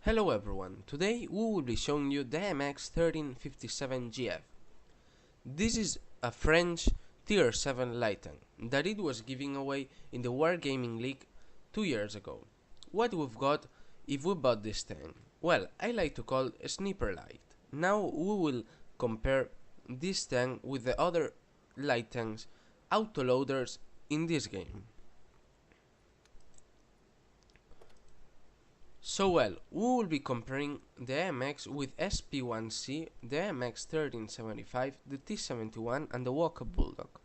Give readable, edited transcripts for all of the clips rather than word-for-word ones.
Hello everyone, today we will be showing you the AMX 1357GF. This is a French tier 7 light tank that it was giving away in the Wargaming League 2 years ago. What we've got if we bought this tank? Well, I like to call a sniper light. Now we will compare this tank with the other light tanks autoloaders in this game. We will be comparing the AMX with SP1C, the AMX 1375, the T71 and the Walker Bulldog.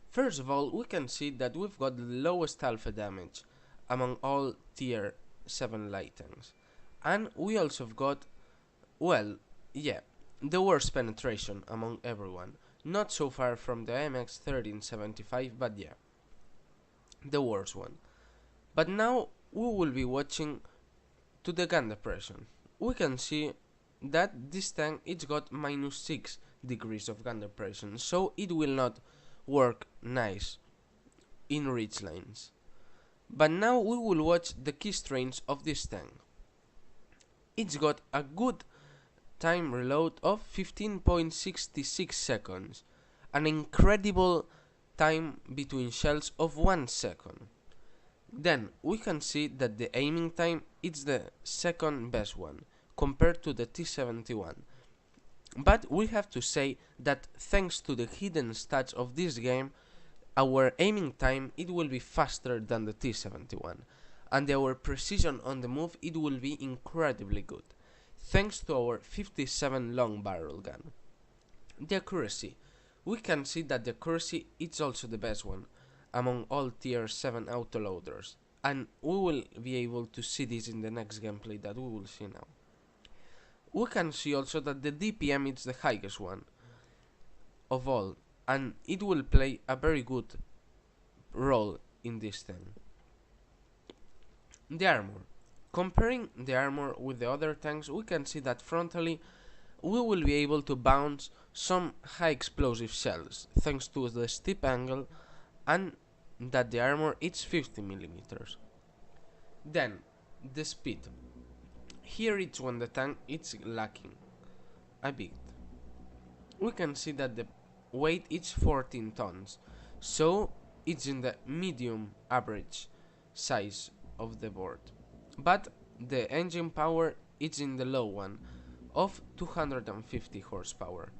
First of all, we can see that we've got the lowest alpha damage among all tier 7 light tanks. And we also have got, the worst penetration among everyone. Not so far from the AMX 1375, but yeah, the worst one. But now we will be watching to the gun depression. We can see that this tank it's got -6 degrees of gun depression, so it will not work nice in ridge lines. But now we will watch the key strains of this tank. It's got a good time reload of 15.66 seconds, an incredible time between shells of 1 second. Then we can see that the aiming time is the second best one compared to the T71. But we have to say that thanks to the hidden stats of this game, our aiming time it will be faster than the T71, and our precision on the move it will be incredibly good, thanks to our 57 long barrel gun. The accuracy, we can see that the accuracy is also the best one among all tier 7 autoloaders, and we will be able to see this in the next gameplay that we will see now. We can see also that the DPM is the highest one of all, and it will play a very good role in this thing. The armor. Comparing the armor with the other tanks, we can see that frontally we will be able to bounce some high explosive shells thanks to the steep angle and that the armor is 50mm. Then the speed. Here it's when the tank is lacking a bit. We can see that the weight is 14 tons, so it's in the medium average size of the board. But the engine power is in the low one of 250 horsepower.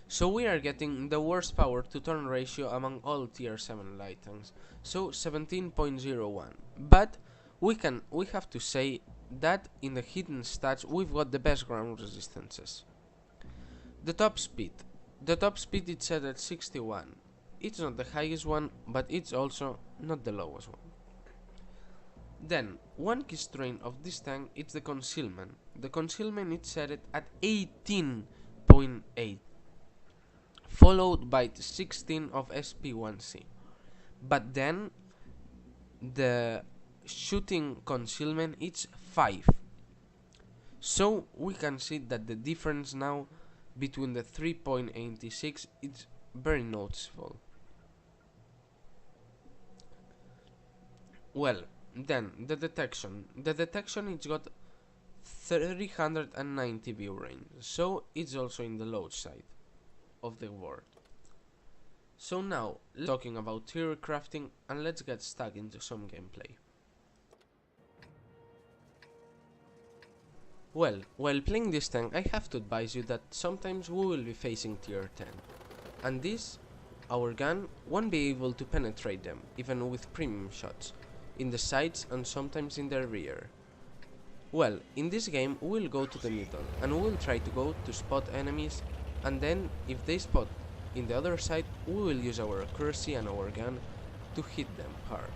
So we are getting the worst power to turn ratio among all tier 7 light tanks, so 17.01. But we have to say that in the hidden stats we've got the best ground resistances. The top speed is set at 61. It's not the highest one, but it's also not the lowest one. Then, one key strain of this tank is the concealment. The concealment is set at 18.8. Followed by 16 of SP1C. But then the shooting concealment is 5. So we can see that the difference now between the 3.86 is very noticeable. Well, then the detection. The detection it's got 390 view range, so it's also in the low side of the board. So now, talking about theory crafting, and let's get stuck into some gameplay. Well, while playing this tank, I have to advise you that sometimes we will be facing tier 10, and this, our gun, won't be able to penetrate them, even with premium shots, in the sides and sometimes in the rear. Well, in this game, we'll go to the middle, and we'll try to go to spot enemies, and then, if they spot in the other side, we will use our accuracy and our gun to hit them hard.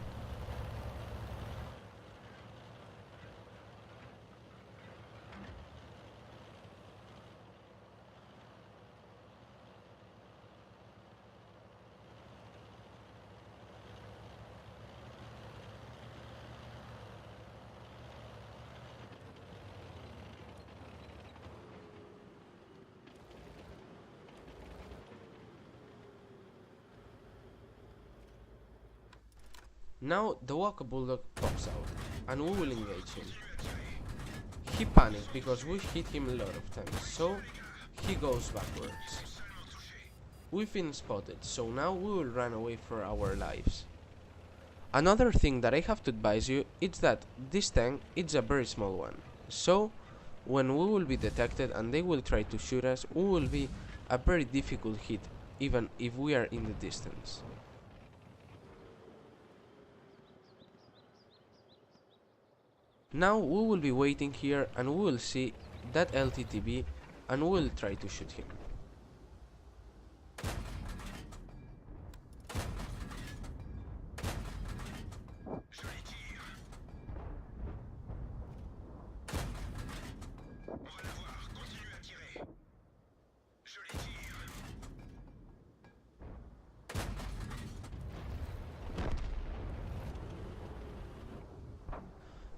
Now the Waka Bulldog pops out, and we will engage him. He panics because we hit him a lot of times, so he goes backwards. We've been spotted, so now we will run away for our lives. Another thing that I have to advise you is that this tank is a very small one, so when we will be detected and they will try to shoot us, we will be a very difficult hit even if we are in the distance. Now we will be waiting here and we will see that LTTB and we will try to shoot him.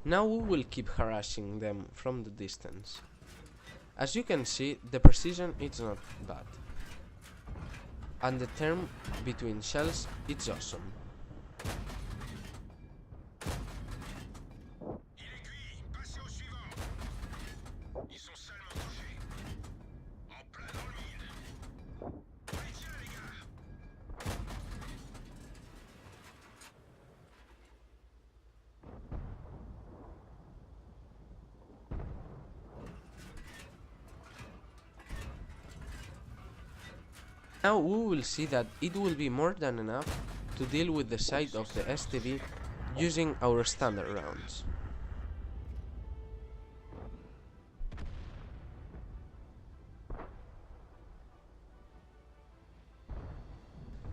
Now we will keep harassing them from the distance. As you can see, the precision is not bad. And the term between shells is awesome. Now we will see that it will be more than enough to deal with the side of the STV using our standard rounds.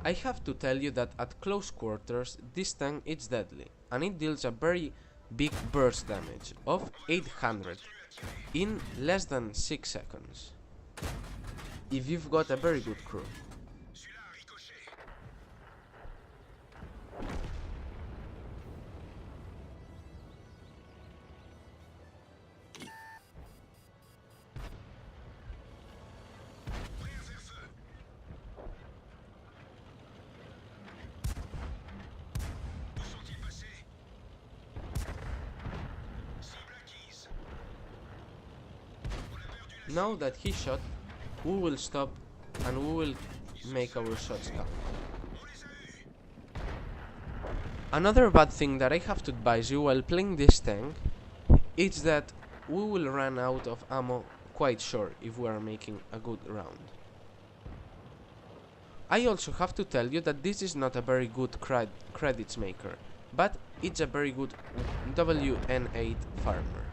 I have to tell you that at close quarters this tank is deadly and it deals a very big burst damage of 800 in less than 6 seconds. If you've got a very good crew. Now that he shot, we will stop and we will make our shots count. Another bad thing that I have to advise you while playing this tank is that we will run out of ammo quite sure if we are making a good round. I also have to tell you that this is not a very good credits maker, but it's a very good WN8 farmer.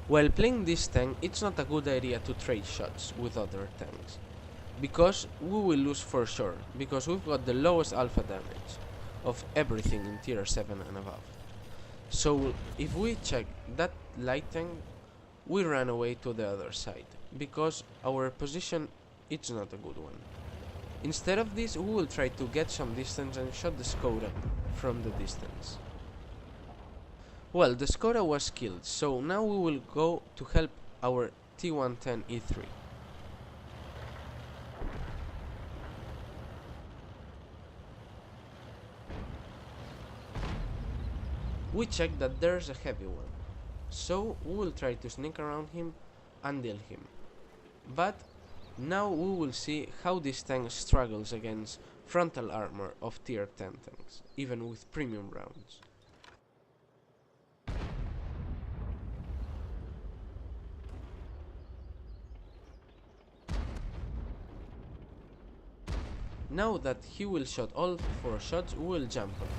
While playing this tank, it's not a good idea to trade shots with other tanks, because we will lose for sure, because we've got the lowest alpha damage of everything in tier 7 and above. So if we check that light tank, we run away to the other side, because our position is not a good one. Instead of this, we will try to get some distance and shot the Skoda from the distance. Well, the Skoda was killed, so now we will go to help our T110E3. We check that there's a heavy one, so we will try to sneak around him and deal him. But now we will see how this tank struggles against frontal armor of tier 10 tanks, even with premium rounds. Now that he will shot all 4 shots, we will jump on him.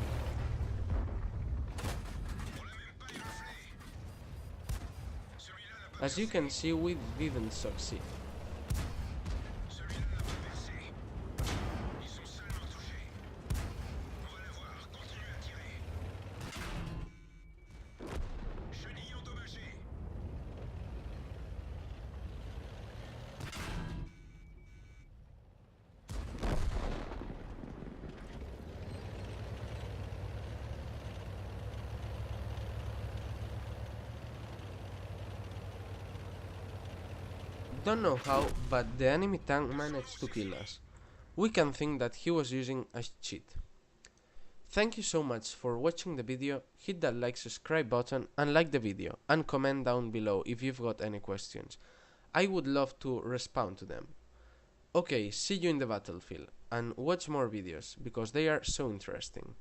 As you can see, we didn't succeed. Don't know how, but the enemy tank managed to kill us. We can think that he was using a cheat. Thank you so much for watching the video. Hit that like, subscribe button and like the video, and comment down below if you've got any questions. I would love to respond to them. Okay, see you in the battlefield, and watch more videos because they are so interesting.